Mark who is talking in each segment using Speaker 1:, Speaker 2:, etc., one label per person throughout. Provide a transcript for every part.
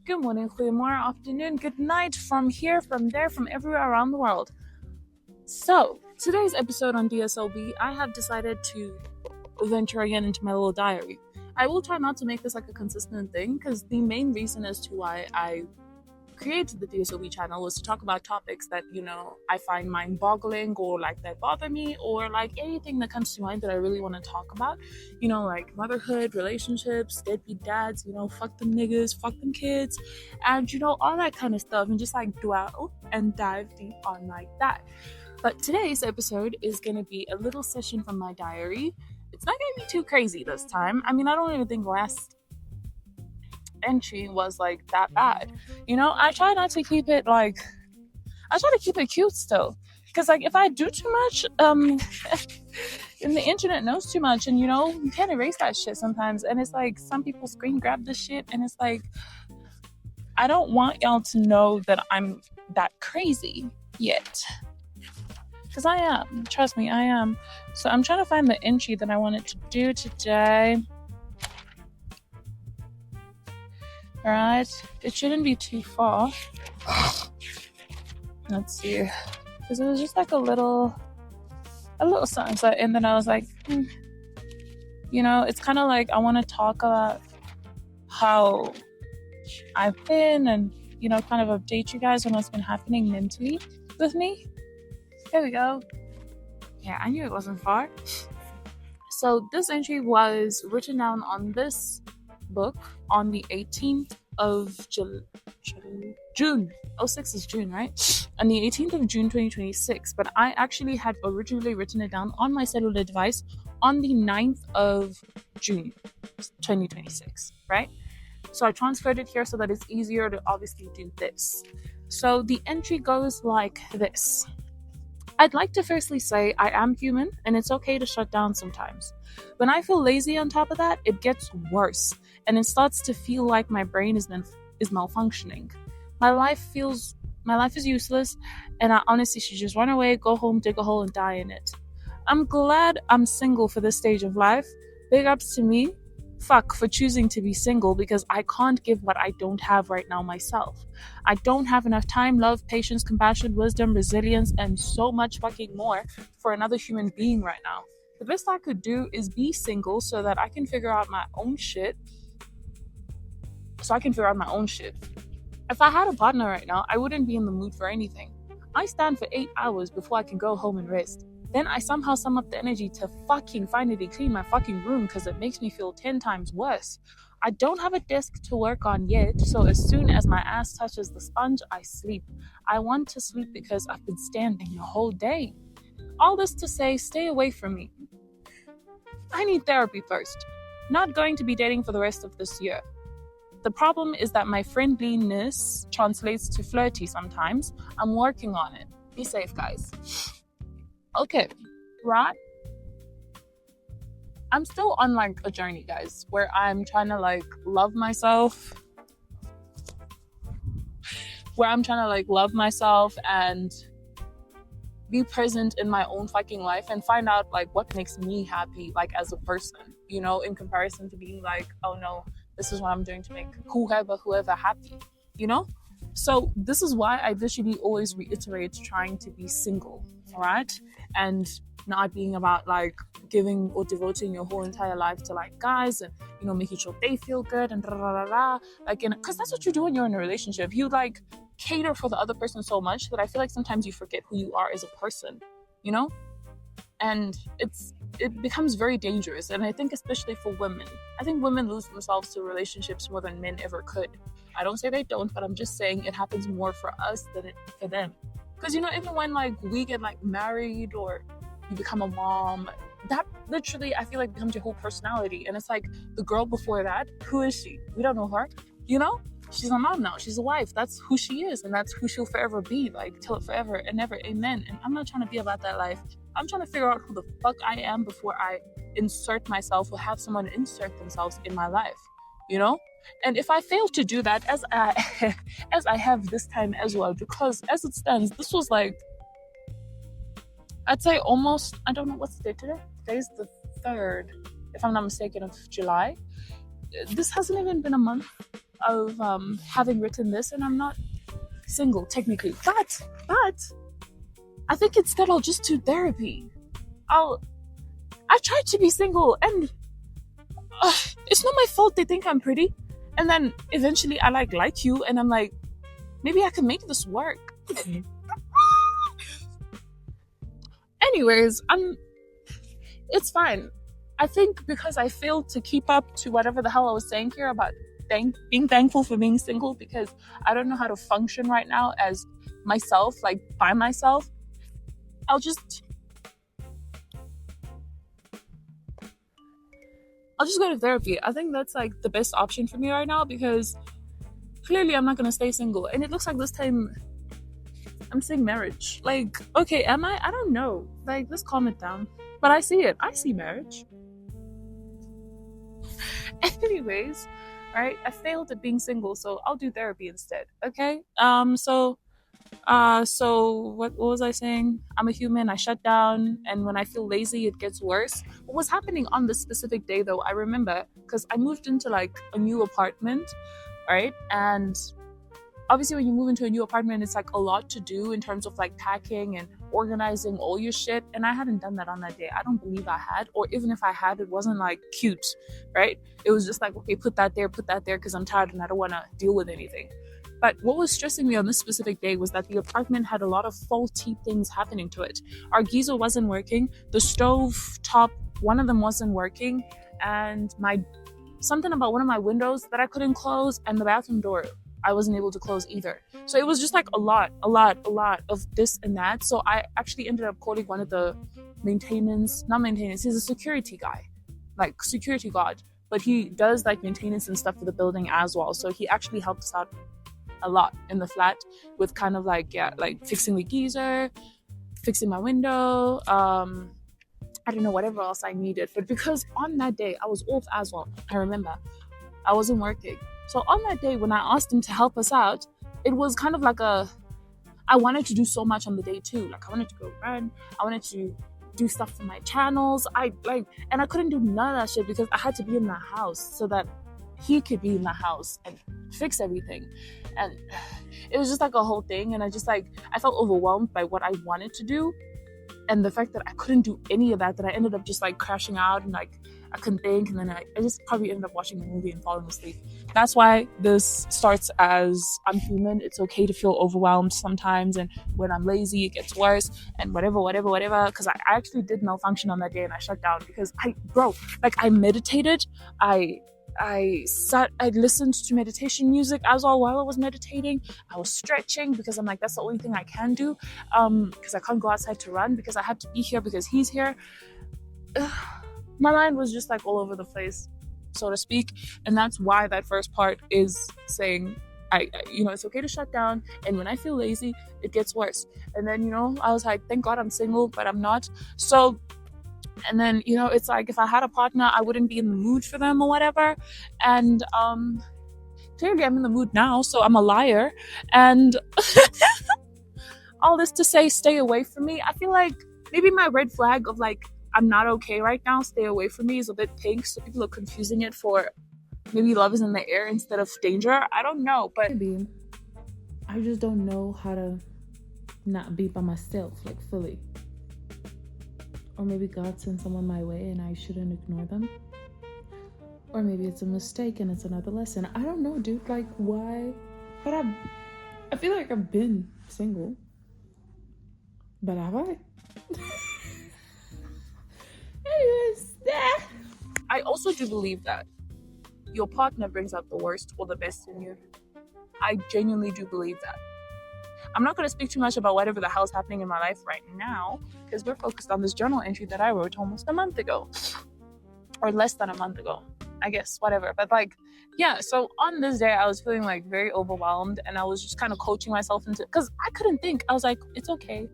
Speaker 1: Good morning, goedemorgen, afternoon, good night, from here, from there, from everywhere around the world. So, today's episode on DSLB, I have decided to venture again into my little diary. I will try not to make this like a consistent thing because the main reason as to why I created the DSOB channel was to talk about topics that, I find mind-boggling or like that bother me or like anything that comes to mind that I really want to talk about, like motherhood, relationships, deadbeat dads, fuck them niggas, fuck them kids, and all that kind of stuff, and just like dwell and dive deep on like that. But today's episode is going to be a little session from my diary. It's not going to be too crazy this time. I don't even think last entry was like that bad. I try not to keep it I try to keep it cute still, because like if I do too much and the internet knows too much, and you can't erase that shit sometimes, and it's like some people screen grab this shit, and it's like I don't want y'all to know that I'm that crazy yet, because I am, trust me, I am. So I'm trying to find the entry that I wanted to do today. Alright, it shouldn't be too far. Let's see. Because it was just like a little sunset, and then I was like, it's kind of like I want to talk about how I've been and, kind of update you guys on what's been happening mentally with me. There we go. Yeah, I knew it wasn't far. So this entry was written down on this book on the 18th of June. 06 is June, right? On the 18th of June 2026. But I actually had originally written it down on my cellular device on the 9th of June 2026, right? So I transferred it here so that it's easier to obviously do this. So the entry goes like this. I'd like to firstly say I am human and it's okay to shut down sometimes. When I feel lazy on top of that, it gets worse and it starts to feel like my brain is malfunctioning. My life is useless and I honestly should just run away, go home, dig a hole and die in it. I'm glad I'm single for this stage of life. Big ups to me. Fuck for choosing to be single, because I can't give what I don't have right now myself. I don't have enough time, love, patience, compassion, wisdom, resilience, and so much fucking more for another human being right now. The best I could do is be single so that I can figure out my own shit. If I had a partner right now, I wouldn't be in the mood for anything. I stand for 8 hours before I can go home and rest. Then I somehow sum up the energy to fucking finally clean my fucking room because it makes me feel 10 times worse. I don't have a desk to work on yet, so as soon as my ass touches the sponge, I sleep. I want to sleep because I've been standing the whole day. All this to say, stay away from me. I need therapy first. Not going to be dating for the rest of this year. The problem is that my friendliness translates to flirty sometimes. I'm working on it. Be safe, guys. Okay, right? I'm still on like a journey, guys, where I'm trying to like love myself. And be present in my own fucking life and find out like what makes me happy, like as a person, in comparison to being like, oh no, this is what I'm doing to make whoever happy, So this is why I literally always reiterate trying to be single, all right? And not being about like giving or devoting your whole entire life to like guys and, making sure they feel good and like, because that's what you do when you're in a relationship. You like cater for the other person so much that I feel like sometimes you forget who you are as a person, and it becomes very dangerous. And I think especially for women, I think women lose themselves to relationships more than men ever could. I don't say they don't, but I'm just saying it happens more for us than for them. Because, even when like we get like married or you become a mom, that literally I feel like becomes your whole personality. And it's like the girl before that, who is she? We don't know her, She's a mom now. She's a wife. That's who she is. And that's who she'll forever be, like till it forever and never. Amen. And I'm not trying to be about that life. I'm trying to figure out who the fuck I am before I insert myself or have someone insert themselves in my life, And if I fail to do that, as I have this time as well, because as it stands, this was like, I'd say almost, I don't know what's the date today. Today's the 3rd, if I'm not mistaken, of July. This hasn't even been a month. having written this, and I'm not single technically. But I think instead I'll just do therapy. I tried to be single, and it's not my fault they think I'm pretty. And then eventually I like you, and I'm like, maybe I can make this work. Anyways, it's fine. I think because I failed to keep up to whatever the hell I was saying here about being thankful for being single, because I don't know how to function right now as myself, like by myself. I'll just go to therapy. I think that's like the best option for me right now, because clearly I'm not gonna stay single, and it looks like this time I'm seeing marriage. Like, okay, am I? I don't know. Like, let's calm it down. But I see it. I see marriage. Anyways, right? I failed at being single, so I'll do therapy instead. Okay. So what was I saying? I'm a human. I shut down, and when I feel lazy, it gets worse. What was happening on this specific day, though, I remember, because I moved into like a new apartment, right? And obviously when you move into a new apartment, it's like a lot to do in terms of like packing and organizing all your shit, and I hadn't done that on that day. I don't believe I had, or even if I had, it wasn't like cute, right? It was just like, okay, put that there, because I'm tired and I don't want to deal with anything. But what was stressing me on this specific day was that the apartment had a lot of faulty things happening to it. Our geyser wasn't working, the stove top, one of them wasn't working, and something about one of my windows that I couldn't close, and the bathroom door I wasn't able to close either. So it was just like a lot of this and that. So I actually ended up calling one of the he's a security guy, like security guard, but he does like maintenance and stuff for the building as well. So he actually helped us out a lot in the flat with kind of like, yeah, like fixing the geyser, fixing my window, I don't know, whatever else I needed. But because on that day I was off as well, I remember I wasn't working. So on that day when I asked him to help us out, it was kind of like I wanted to do so much on the day too. Like I wanted to go run, I wanted to do stuff for my channels. And I couldn't do none of that shit because I had to be in the house so that he could be in the house and fix everything. And it was just like a whole thing, and I felt overwhelmed by what I wanted to do, and the fact that I couldn't do any of that I ended up just like crashing out, and like I couldn't think, and then I just probably ended up watching a movie and falling asleep. That's why this starts as I'm human. It's okay to feel overwhelmed sometimes, and when I'm lazy, it gets worse, and whatever. Because I actually did malfunction on that day, and I shut down because I meditated. I listened to meditation music as well while I was meditating. I was stretching because I'm like, that's the only thing I can do, because I can't go outside to run because I had to be here because he's here. My mind was just like all over the place, so to speak, and that's why that first part is saying it's okay to shut down, and when I feel lazy, it gets worse. And then I was like, thank God I'm single, but I'm not. So, and then it's like if I had a partner, I wouldn't be in the mood for them or whatever. And clearly I'm in the mood now, so I'm a liar. And all this to say, stay away from me. I feel like maybe my red flag of like I'm not okay right now, stay away from me, is a bit pink, so people are confusing it for maybe love is in the air instead of danger. I don't know, but
Speaker 2: maybe I just don't know how to not be by myself, like fully. Or maybe God sent someone my way and I shouldn't ignore them. Or maybe it's a mistake and it's another lesson. I don't know, dude. Like, why? But I feel like I've been single. But have I? Anyways,
Speaker 1: I also do believe that your partner brings out the worst or the best in you. I genuinely do believe that. I'm not going to speak too much about whatever the hell's happening in my life right now, because we're focused on this journal entry that I wrote almost a month ago. Or less than a month ago, I guess, whatever. But like, yeah, so on this day, I was feeling like very overwhelmed, and I was just kind of coaching myself into, because I couldn't think. I was like, it's okay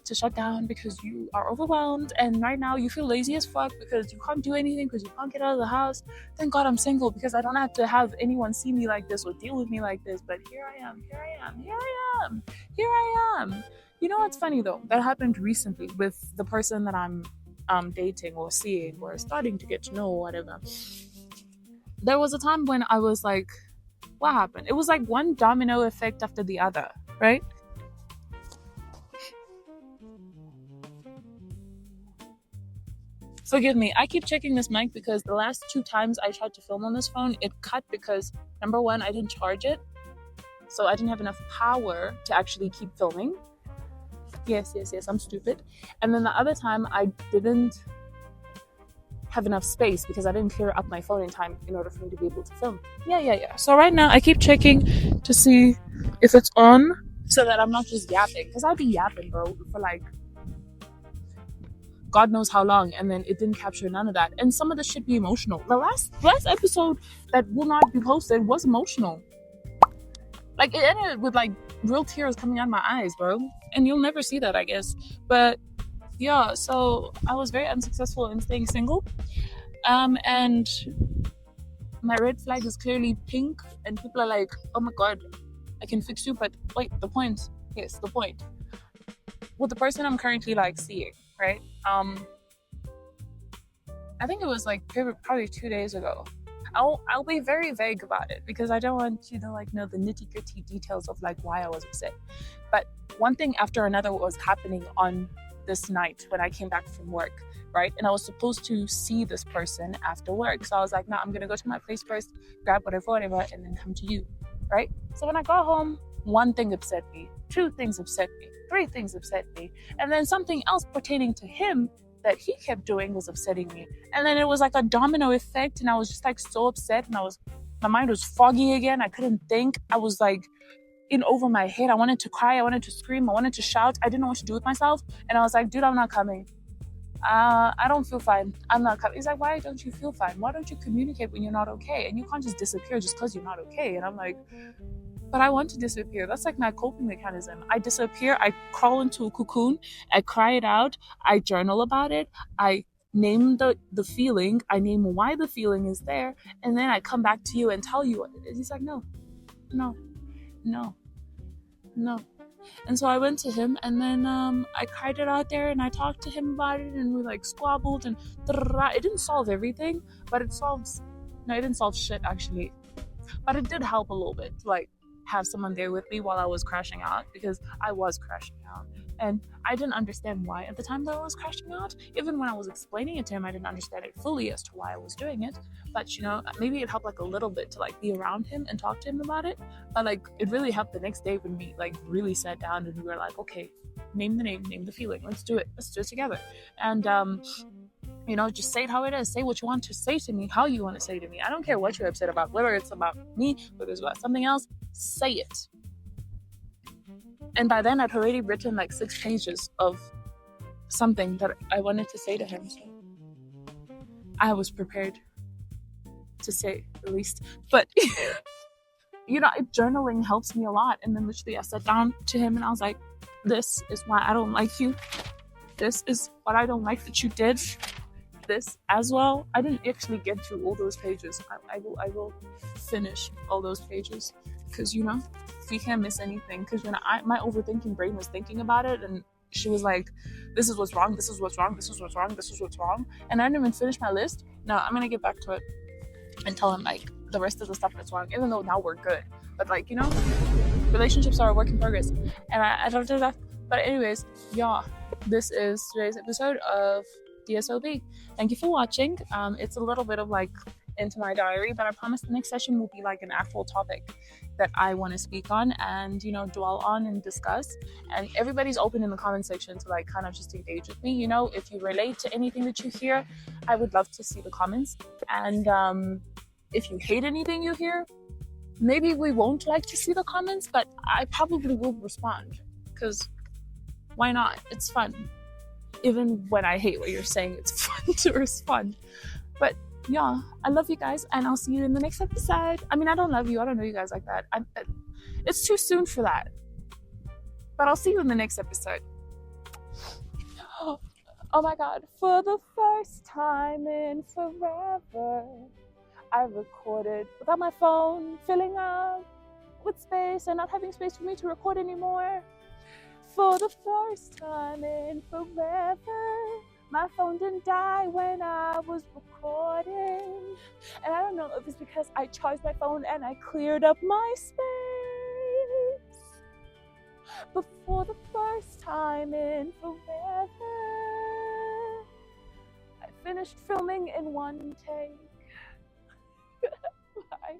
Speaker 1: to shut down because you are overwhelmed, and right now you feel lazy as fuck because you can't do anything, because you can't get out of the house. Thank God I'm single, because I don't have to have anyone see me like this or deal with me like this. But here I am. You know what's funny though? That happened recently with the person that I'm dating or seeing or starting to get to know or whatever. There was a time when I was like What happened? It was like one domino effect after the other, right? Forgive me, I keep checking this mic because the last 2 times I tried to film on this phone, it cut because number one, I didn't charge it. So I didn't have enough power to actually keep filming. Yes, I'm stupid. And then the other time I didn't have enough space because I didn't clear up my phone in time in order for me to be able to film. Yeah. So right now I keep checking to see if it's on so that I'm not just yapping. Because I'd be yapping, bro, for like God knows how long, and then it didn't capture none of that. And some of the shit be emotional. The last episode that will not be posted was emotional. Like, it ended with like real tears coming out of my eyes, bro. And you'll never see that, I guess. But yeah, so I was very unsuccessful in staying single. And my red flag is clearly pink, and people are like, oh my God, I can fix you. But wait, the point. Yes, the point. With the person I'm currently like seeing, right? I think it was like probably 2 days ago. I'll be very vague about it because I don't want you to like know the nitty-gritty details of like why I was upset. But one thing after another was happening on this night when I came back from work, right? And I was supposed to see this person after work. So I was like, no, I'm gonna go to my place first, grab whatever, and then come to you, right? So when I got home, one thing upset me, 2 things upset me, 3 things upset me, and then something else pertaining to him that he kept doing was upsetting me. And then it was like a domino effect, and I was just like so upset, and my mind was foggy again. I couldn't think. I was like in over my head. I wanted to cry, I wanted to scream, I wanted to shout. I didn't know what to do with myself. And I was like, dude, I'm not coming. I don't feel fine. I'm not coming. He's like, why don't you feel fine? Why don't you communicate when you're not okay? And you can't just disappear just because you're not okay. And I'm like, but I want to disappear. That's like my coping mechanism. I disappear, I crawl into a cocoon, I cry it out, I journal about it, I name the feeling, I name why the feeling is there, and then I come back to you and tell you what it is. He's like, no. And so I went to him, and then I cried it out there, and I talked to him about it, and we like squabbled, and it didn't solve everything, but it didn't solve shit actually. But it did help a little bit, like have someone there with me while I was crashing out, because I was crashing out and I didn't understand why at the time that I was crashing out. Even when I was explaining it to him, I didn't understand it fully as to why I was doing it. But maybe it helped like a little bit to like be around him and talk to him about it. But like it really helped the next day when we like really sat down and we were like, okay, name the feeling, let's do it together. And just say it how it is. Say what you want to say to me, how you want to say to me. I don't care what you're upset about, whether it's about me, whether it's about something else, say it. And by then I'd already written like 6 pages of something that I wanted to say to him. So I was prepared to say at least. But journaling helps me a lot. And then literally I sat down to him and I was like, this is why I don't like you. This is what I don't like that you did. This as well. I didn't actually get through all those pages. I will finish all those pages because we can't miss anything. Because my overthinking brain was thinking about it, and she was like, "This is what's wrong. This is what's wrong. This is what's wrong. This is what's wrong." And I didn't even finish my list. No, I'm gonna get back to it and tell him like the rest of the stuff that's wrong. Even though now we're good, but like relationships are a work in progress, and I don't do that. But anyways, yeah, this is today's episode of DSOB. Thank you for watching. It's a little bit of like into my diary, but I promise the next session will be like an actual topic that I want to speak on and dwell on and discuss. And everybody's open in the comment section to like kind of just engage with me. If you relate to anything that you hear, I would love to see the comments. And if you hate anything you hear, maybe we won't like to see the comments, but I probably will respond because why not? It's fun. Even when I hate what you're saying, it's fun to respond. But yeah, I love you guys, and I'll see you in the next episode. I mean, I don't love you. I don't know you guys like that. It's too soon for that. But I'll see you in the next episode. Oh my God. For the first time in forever, I recorded without my phone filling up with space and not having space for me to record anymore. For the first time in forever, My phone didn't die when I was recording. And I don't know if it's because I charged my phone and I cleared up my space before the first time in forever. I finished filming in one take. Bye.